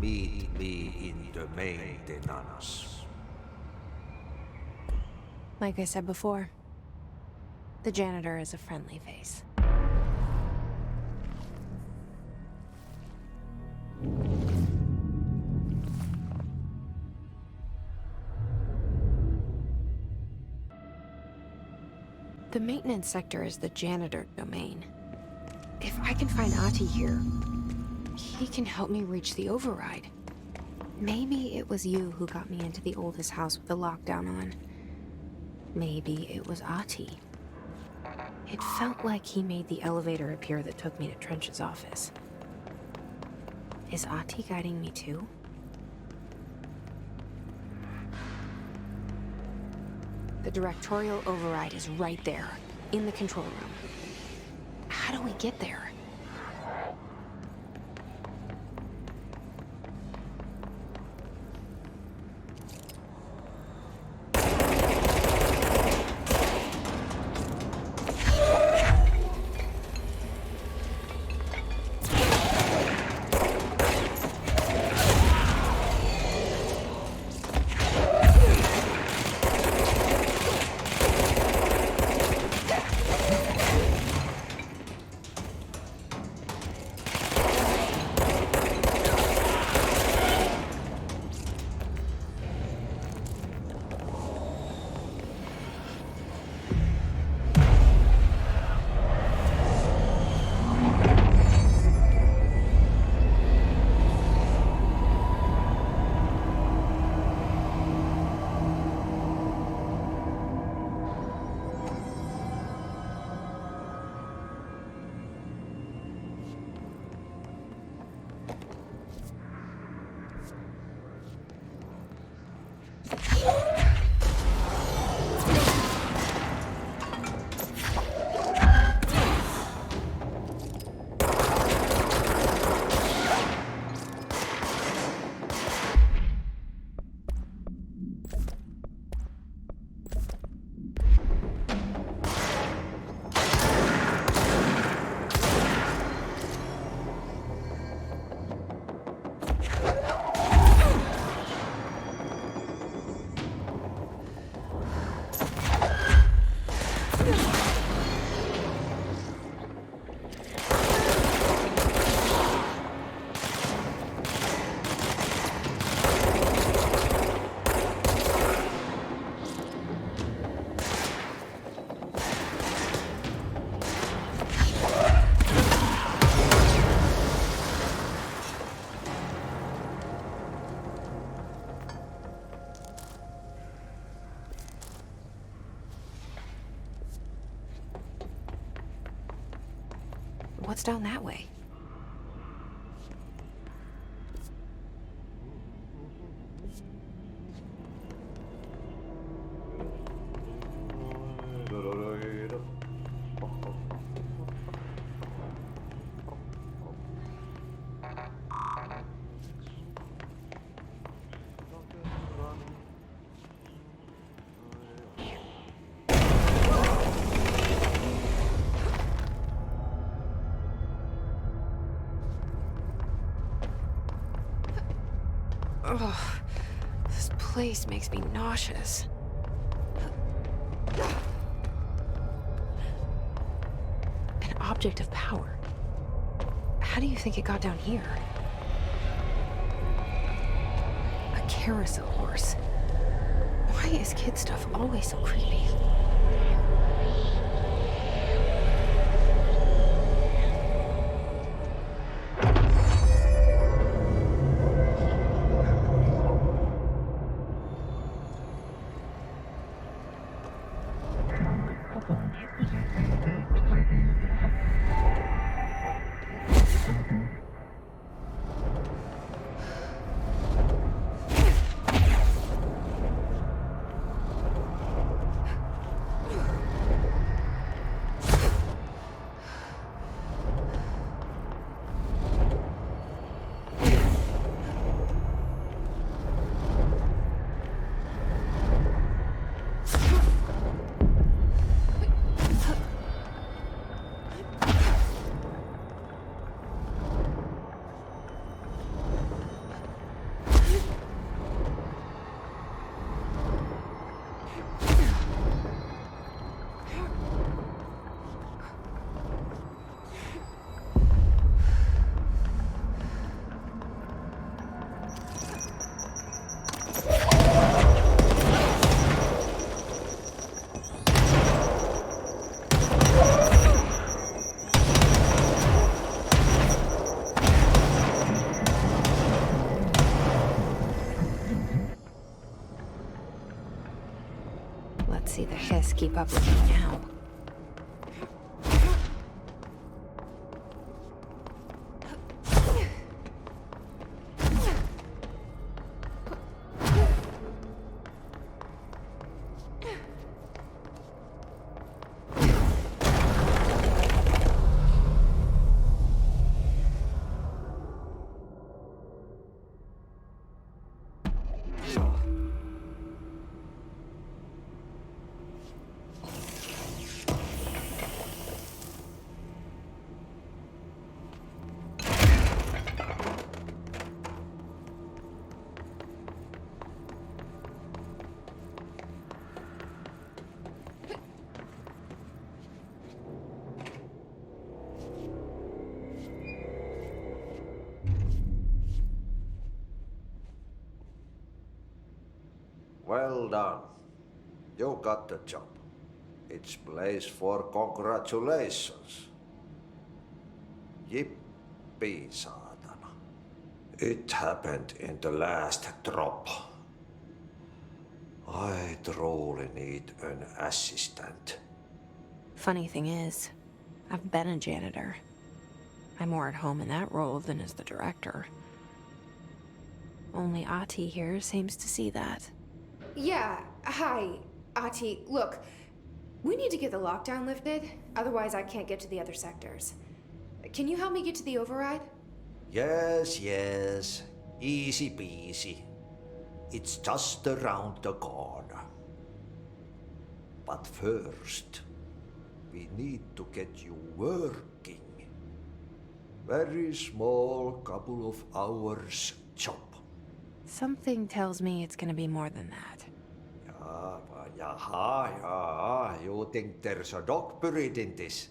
meet me in the maintenance. Like I said before, the janitor is a friendly face. The maintenance sector is the janitor domain. If I can find Ahti here, he can help me reach the override. Maybe it was you who got me into the oldest house with the lockdown on. Maybe it was Ahti. It felt like he made the elevator appear that took me to Trench's office. Is Ahti guiding me too? The directorial override is right there, in the control room. How do we get there? What's down that way? Ugh, this place makes me nauseous. An object of power. How do you think it got down here? A carousel horse. Why is kid stuff always so creepy? can't see the hiss keep up with me now. Well done. You got the job. It's place for congratulations. Yippee, saatana. It happened in the last drop. I truly need an assistant. Funny thing is, I've been a janitor. I'm more at home in that role than as the director. Only Ati here seems to see that. Yeah, hi, Ati. Look, we need to get the lockdown lifted, otherwise I can't get to the other sectors. Can you help me get to the override? Yes, yes. Easy peasy. It's just around the corner. But first, we need to get you working. Very small, couple of hours job. Something tells me it's gonna be more than that. Yeah. You think there's a dog buried in this?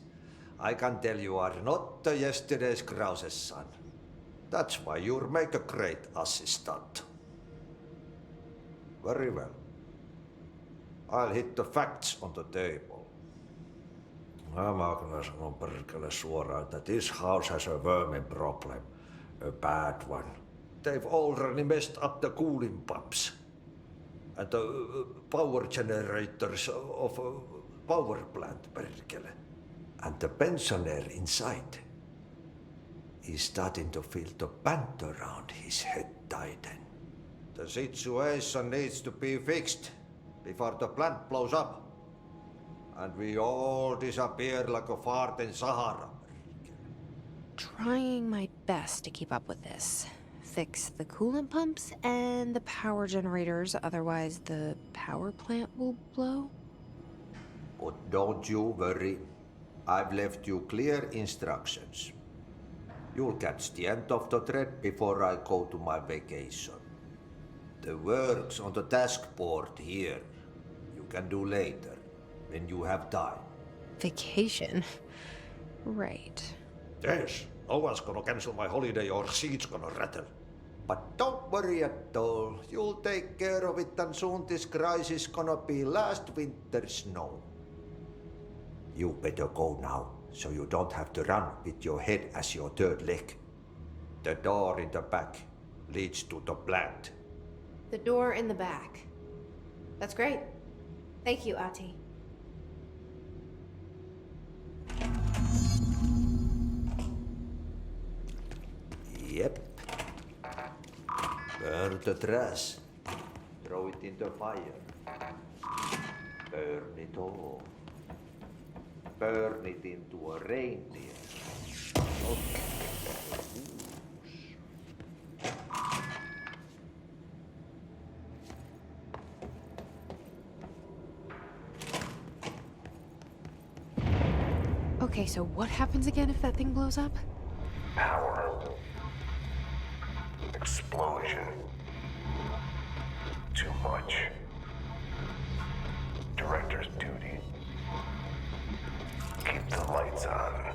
I can tell you are not the yesterday's Krause's son. That's why you'll make a great assistant. Very well. I'll hit the facts on the table. Mä kyllä sanon perkele suoraan, että this house has a vermin problem. A bad one. They've already messed up the cooling pumps. And the power generators of a power plant, perkele. And the pensioner inside is starting to feel the band around his head tighten. The situation needs to be fixed before the plant blows up. And we all disappear like a fart in Sahara. Trying my best to keep up with this. Fix the coolant pumps and the power generators, otherwise the power plant will blow. But don't you worry. I've left you clear instructions. You'll catch the end of the thread before I go to my vacation. The work's on the task board here. You can do later, when you have time. Vacation? Right. Yes, no one's gonna cancel my holiday or seat's gonna rattle. But don't worry at all. You'll take care of it and soon this crisis gonna be last winter's snow. You better go now, so you don't have to run with your head as your third leg. The door in the back leads to the plant. The door in the back. That's great. Thank you, Ati. Yep. Burn the trash. Throw it in the fire. Burn it all. Burn it into a reindeer. Not a goose. Okay, so what happens again if that thing blows up? Power. Explosion. Too much. Director's duty. Keep the lights on.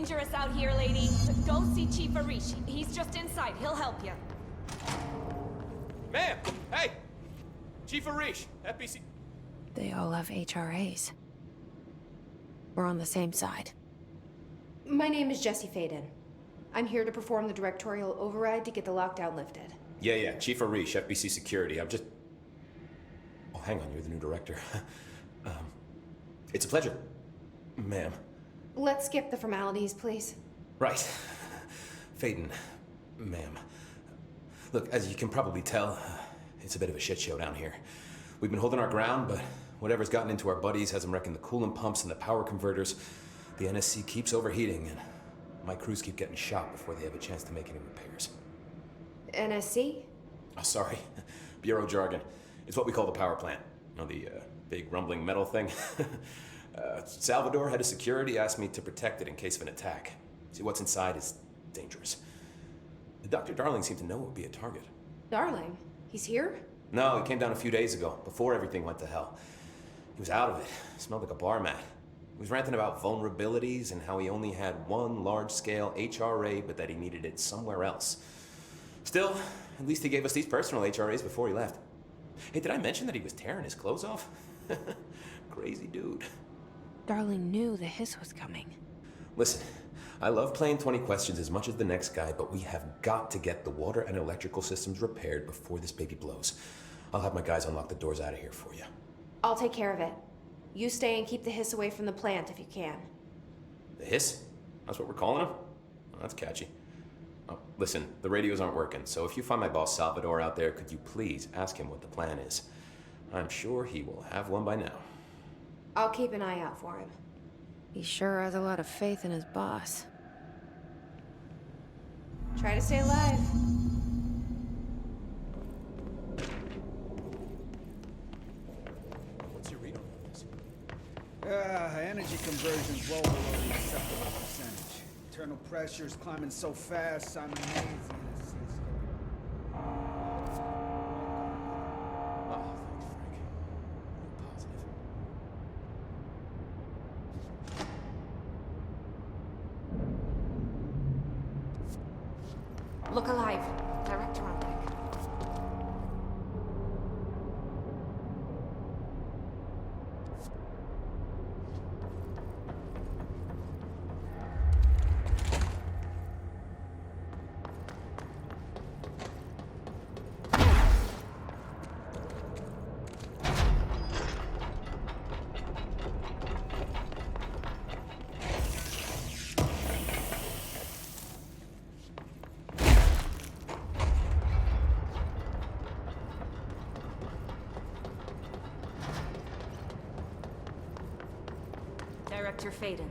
dangerous out here, lady. Go see Chief Arish. He's just inside. He'll help you. Ma'am! Hey! Chief Arish, FBC... They all have HRAs. We're on the same side. My name is Jesse Feyden. I'm here to perform the directorial override to get the lockdown lifted. Yeah, Chief Arish, FBC Security. I'm just... Oh, hang on, you're the new director. It's a pleasure, ma'am. Let's skip the formalities, please. Right. Feyden, ma'am. Look, as you can probably tell, it's a bit of a shit show down here. We've been holding our ground, but whatever's gotten into our buddies has them wrecking the coolant pumps and the power converters. The NSC keeps overheating, and my crews keep getting shot before they have a chance to make any repairs. NSC? Oh, sorry. Bureau jargon. It's what we call the power plant. You know, the big rumbling metal thing? Salvador, head of security, asked me to protect it in case of an attack. See, what's inside is dangerous. Dr. Darling seemed to know it would be a target. Darling? He's here? No, he came down a few days ago, before everything went to hell. He was out of it. Smelled like a bar mat. He was ranting about vulnerabilities and how he only had one large-scale HRA, but that he needed it somewhere else. Still, at least he gave us these personal HRAs before he left. Hey, did I mention that he was tearing his clothes off? Crazy dude. Darling knew the hiss was coming. Listen, I love playing 20 questions as much as the next guy, but we have got to get the water and electrical systems repaired before this baby blows. I'll have my guys unlock the doors out of here for you. I'll take care of it. You stay and keep the hiss away from the plant if you can. The hiss? That's what we're calling him? Oh, that's catchy. Oh, listen, the radios aren't working, so if you find my boss Salvador out there, could you please ask him what the plan is? I'm sure he will have one by now. I'll keep an eye out for him. He sure has a lot of faith in his boss. Try to stay alive. What's your read on this? Energy conversion's well below the acceptable percentage. Internal pressure's climbing so fast, I'm amazed. Oh, thanks, Frank. Real positive. Look alive. Director on deck. Director Feyden.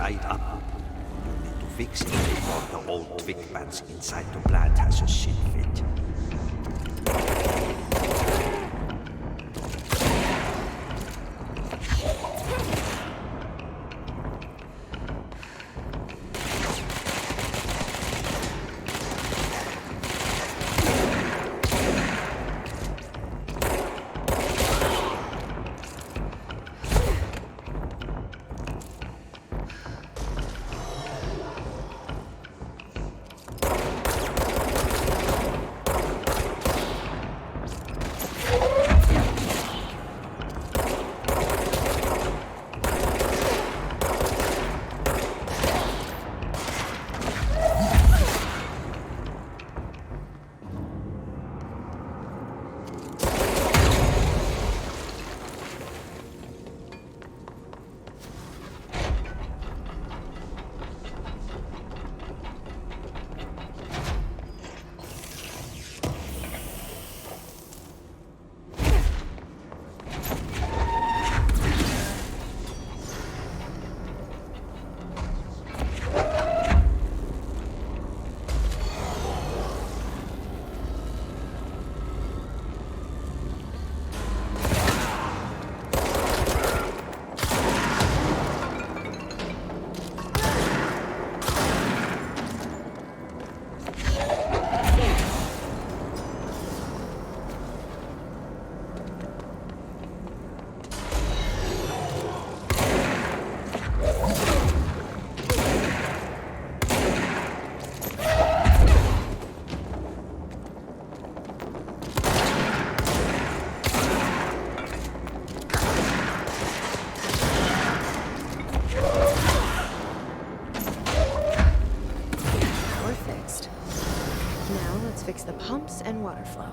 dried up. You need to fix it before the old twig pants inside the plant has a shit fit. Fix the pumps and water flow.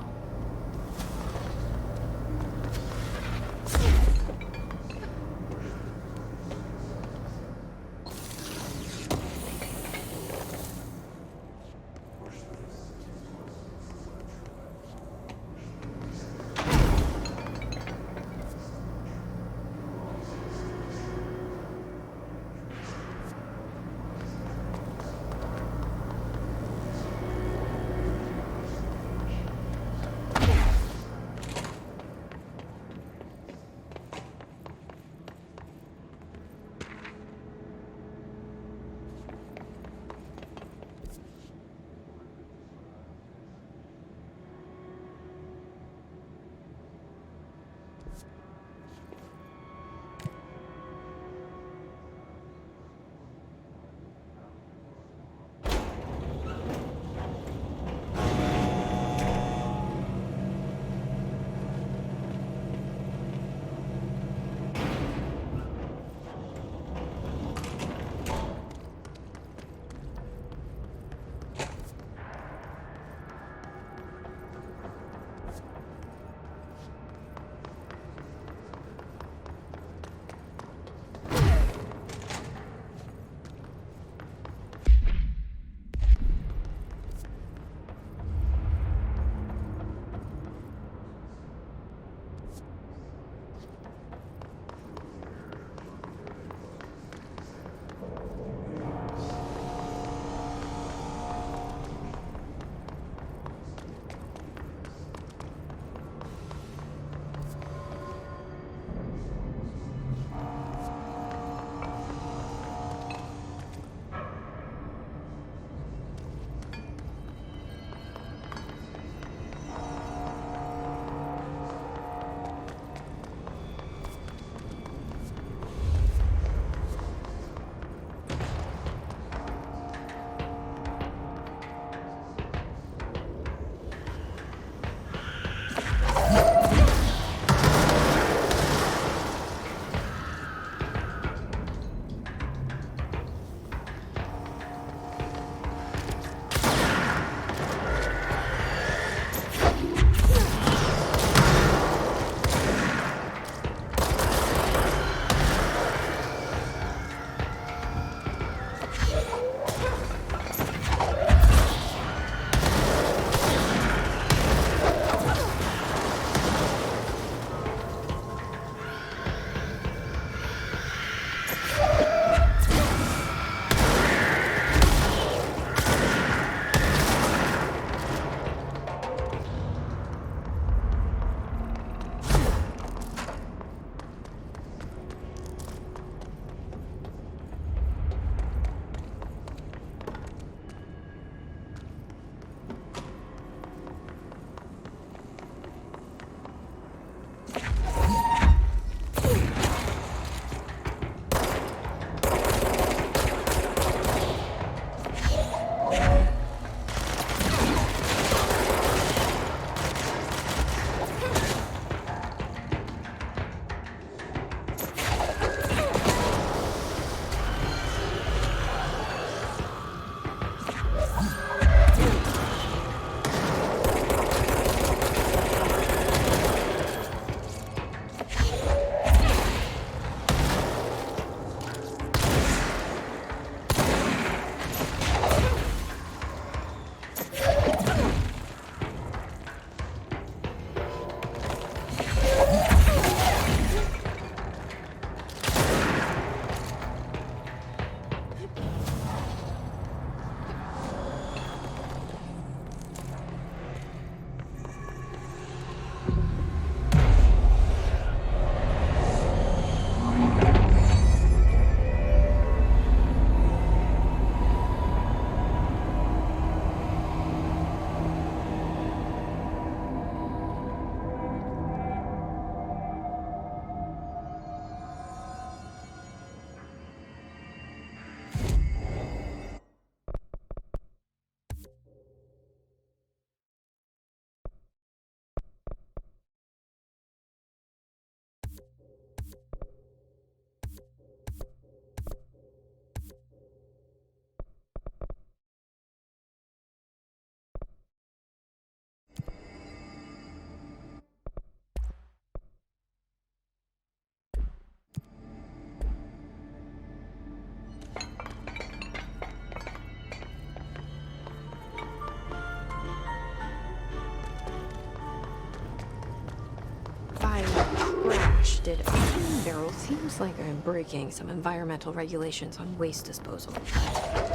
trash did open barrel. Seems like I'm breaking some environmental regulations on waste disposal.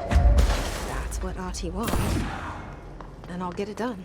That's what Ati wants, and I'll get it done.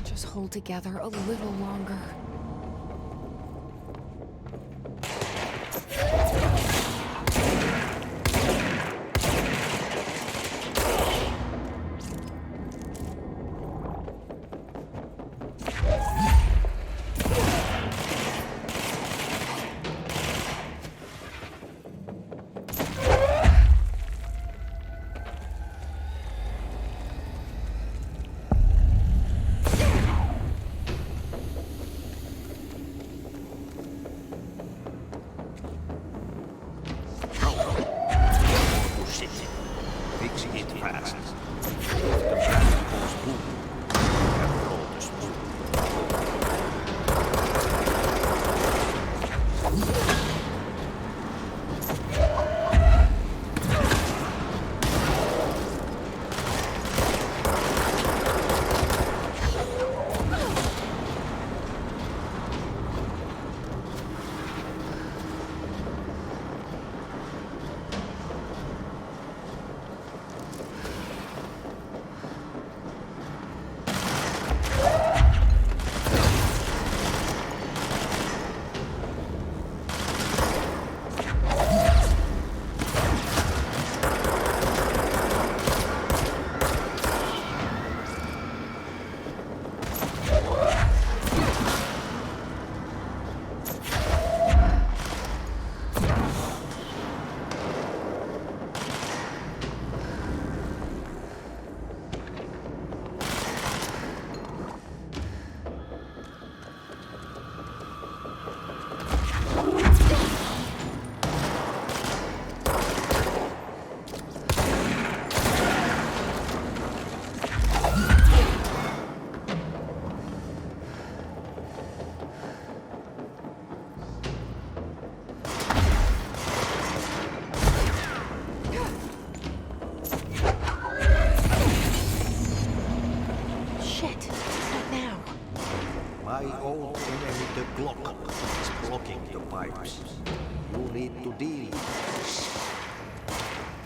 Just hold together a little longer.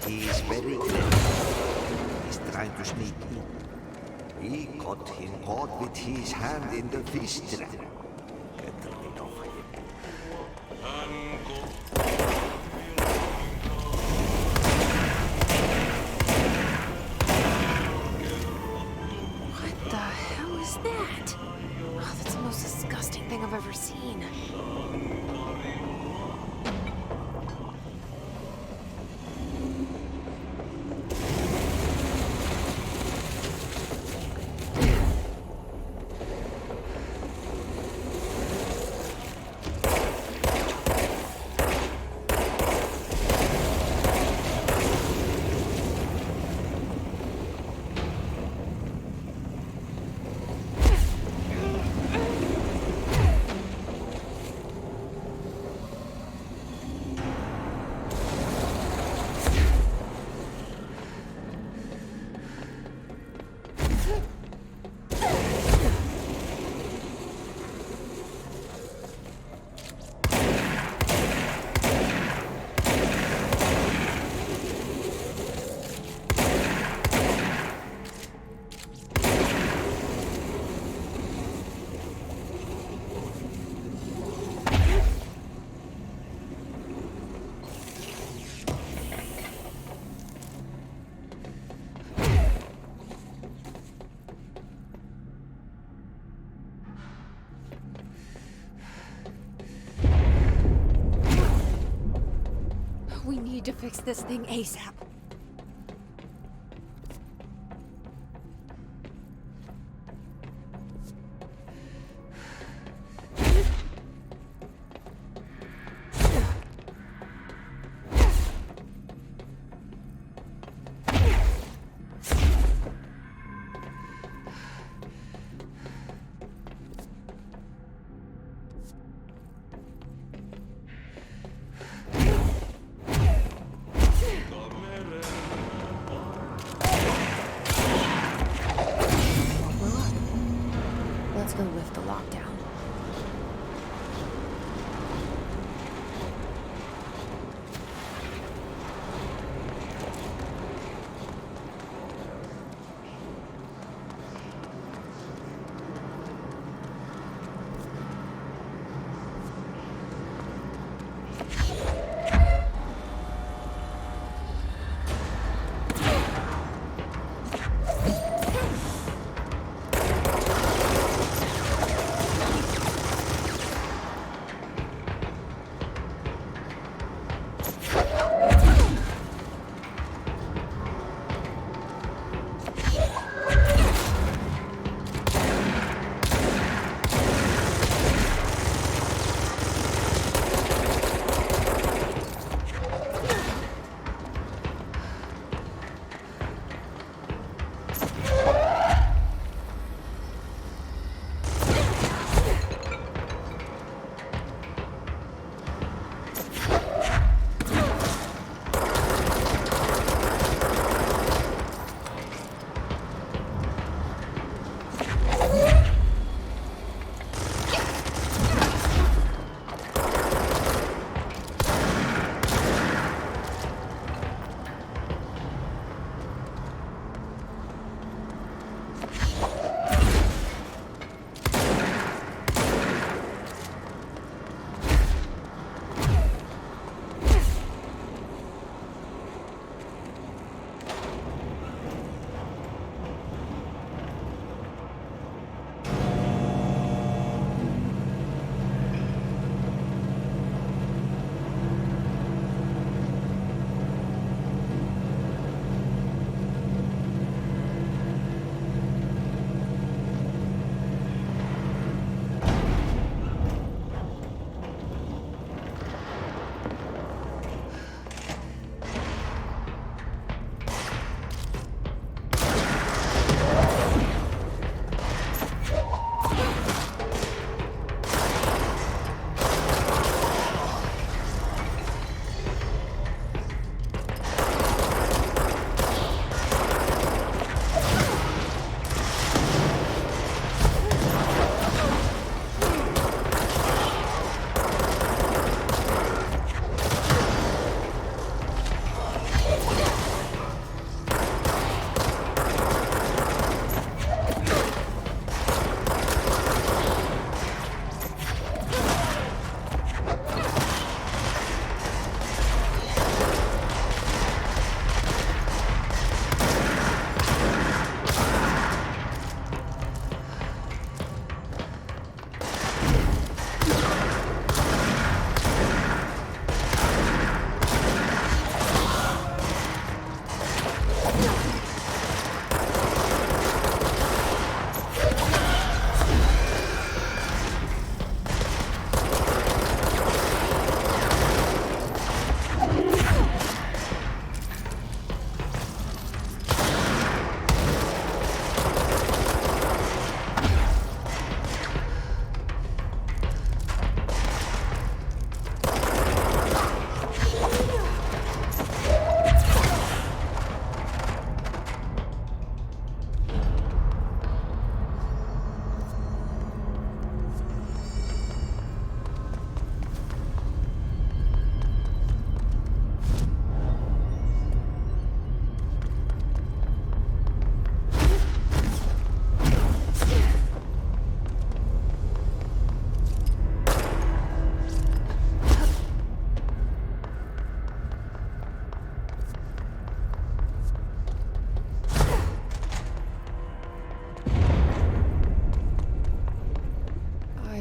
He is very clever. He's trying to sneak in. We got him caught with his hand in the fish trap. Get rid of him. What the hell is that? Oh, that's the most disgusting thing I've ever seen. need to fix this thing ASAP. Let's go lift the lockdown.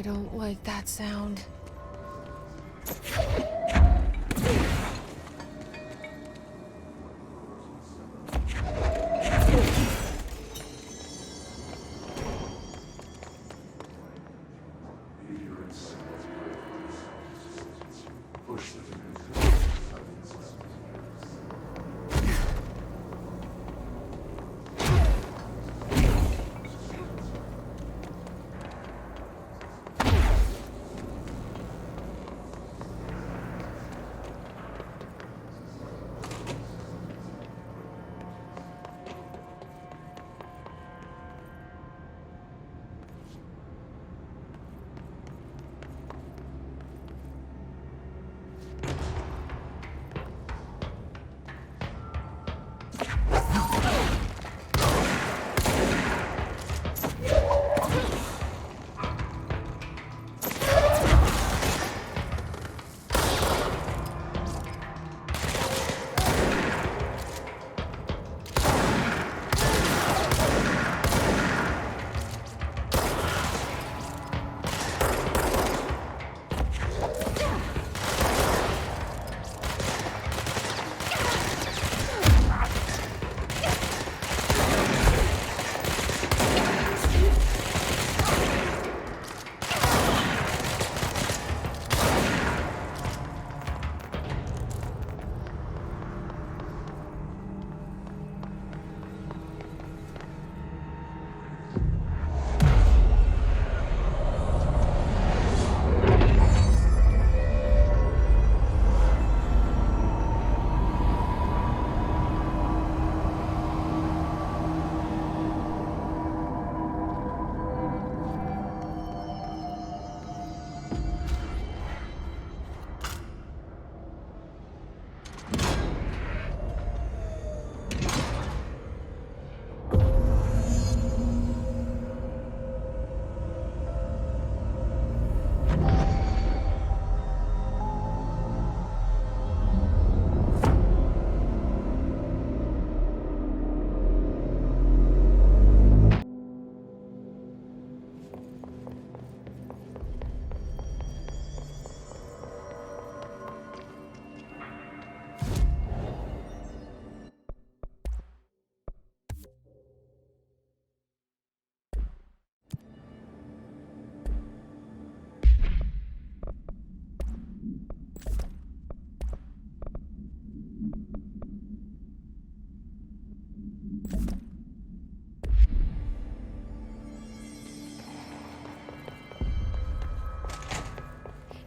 don't like that sound.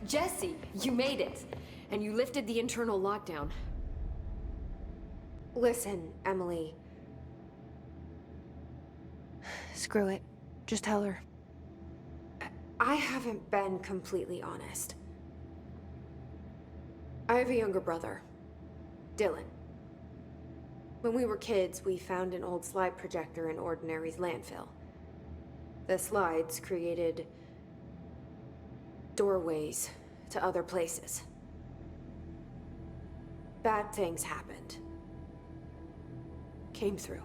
Jesse, you made it. And you lifted the internal lockdown. Listen, Emily. Screw it. Just tell her. I haven't been completely honest. I have a younger brother, Dylan. When we were kids, we found an old slide projector in Ordinary's landfill. The slides created doorways to other places. Bad things happened. Came through.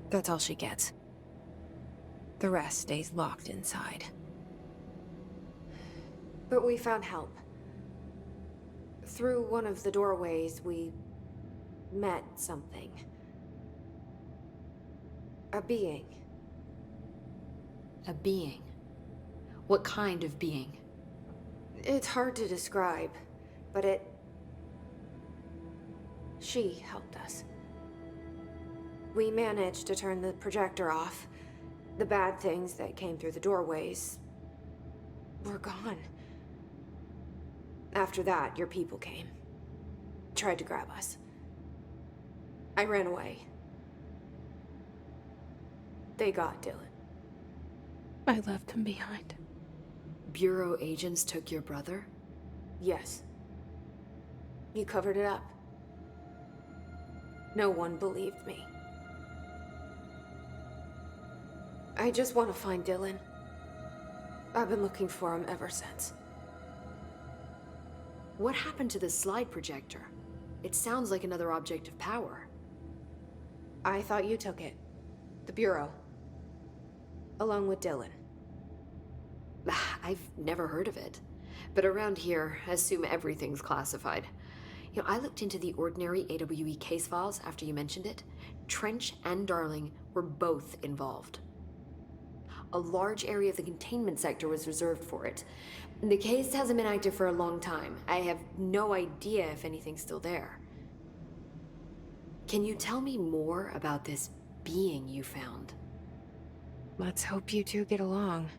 That's all she gets. The rest stays locked inside. But we found help. Through one of the doorways, we met something. A being. A being? What kind of being? It's hard to describe, but she helped us. We managed to turn the projector off. The bad things that came through the doorways were gone. After that, your people came. Tried to grab us. I ran away. They got Dylan. I left him behind. Bureau agents took your brother? Yes. You covered it up. No one believed me. I just want to find Dylan. I've been looking for him ever since. What happened to the slide projector? It sounds like another object of power. I thought you took it. The Bureau. Along with Dylan. I've never heard of it. But around here, I assume everything's classified. You know, I looked into the Ordinary AWE case files after you mentioned it. Trench and Darling were both involved. A large area of the containment sector was reserved for it. The case hasn't been active for a long time. I have no idea if anything's still there. Can you tell me more about this being you found? Let's hope you two get along.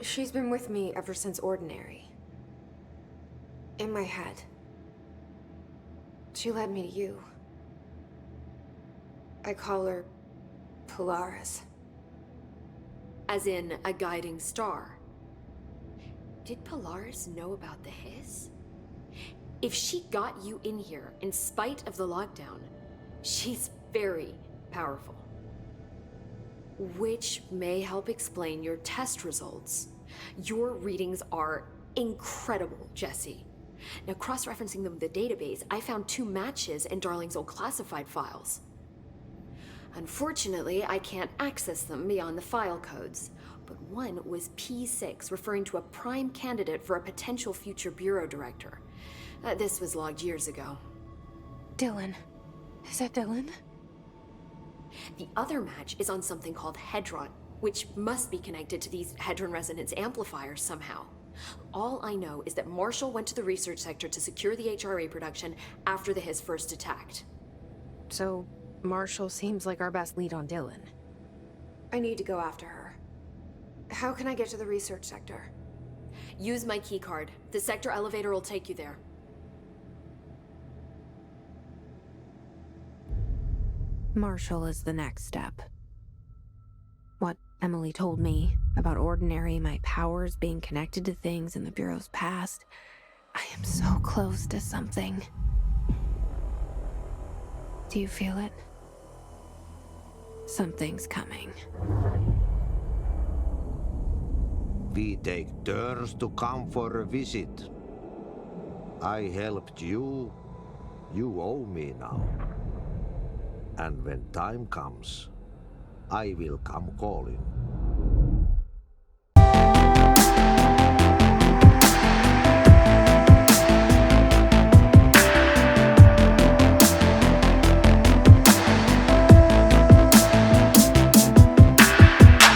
She's been with me ever since Ordinary. In my head. She led me to you. I call her Polaris. As in a guiding star. Did Polaris know about the hiss? If she got you in here in spite of the lockdown, she's very powerful. Which may help explain your test results. Your readings are incredible, Jesse. Now, cross-referencing them with the database, I found 2 matches in Darling's old classified files. Unfortunately, I can't access them beyond the file codes, but one was P6, referring to a prime candidate for a potential future Bureau director. This was logged years ago. Dylan. Is that Dylan? The other match is on something called Hedron, which must be connected to these Hedron resonance amplifiers somehow. All I know is that Marshall went to the research sector to secure the HRA production after the hiss first attacked. So, Marshall seems like our best lead on Dylan. I need to go after her. How can I get to the research sector? Use my keycard. The sector elevator will take you there. Marshall is the next step. What Emily told me about Ordinary, my powers being connected to things in the Bureau's past, I am so close to something. Do you feel it? Something's coming. We take turns to come for a visit. I helped you. You owe me now. And when time comes, I will come calling.